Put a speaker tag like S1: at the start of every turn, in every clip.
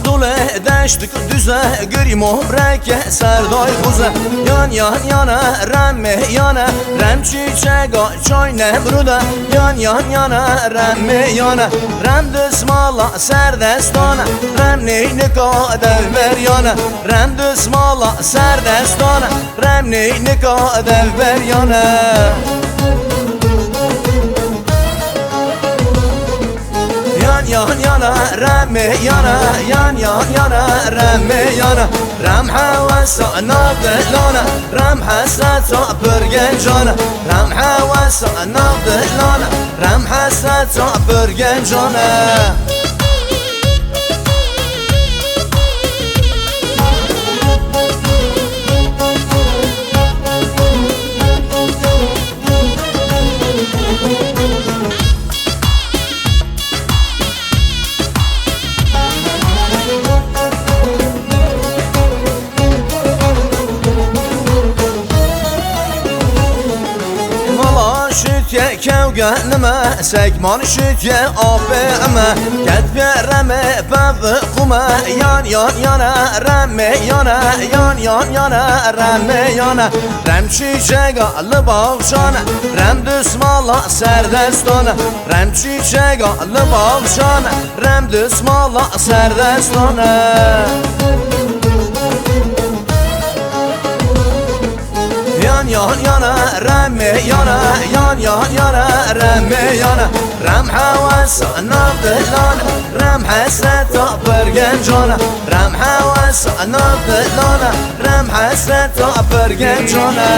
S1: دوله دشت düze göreyim o breke serday buze yan yan yana remme yana rem çiçeğe çay ne bruda yan yan yana remme yana rem dısmala serdestana rem neyni kader ver yana rem dısmala serdestana rem neyni kader ver yana yan yana remme yana yan yan yana remme yana rem havasa nabdelana rem hasata bürgen cana rem havasa nabdelana rem hasata bürgen cana شتیه کوگه نمه سگمان شتیه آبه امه کتبه رمه بب قومه یان یان یانه رمه یانه یان یان یانه رمه یانه رم چیچگه لباغشانه رم دسمالا سردستانه رم چیچگه لباغشانه رم دسمالا سردستانه yan yan yana remme yana yan yan yana remme yana rem havasa nabdelana rem hasreta bergen cana rem havasa nabdelana rem hasreta bergen cana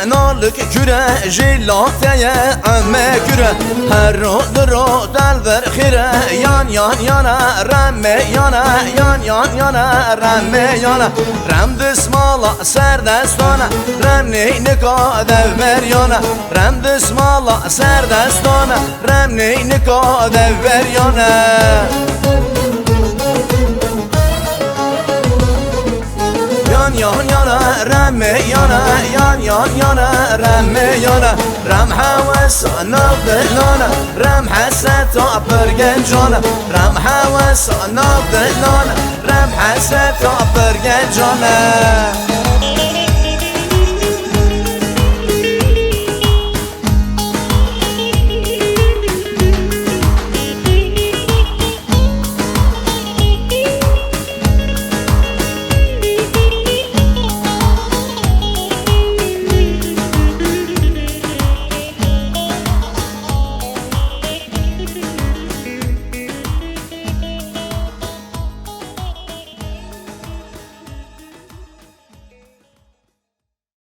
S1: Narlık küre jilateye ömme küre her rodro delver khire yan yan yana remme yana yan yan yana remme yana rem dısmala serdestana rem neyni kadev ver yana rem dısmala serdestana rem neyni kadev ver yana yan yana remme yana yan yan yana remme yana rem havasa nabdelana rem hasata bergen cana rem havasa nabdelana rem hasata bergen cana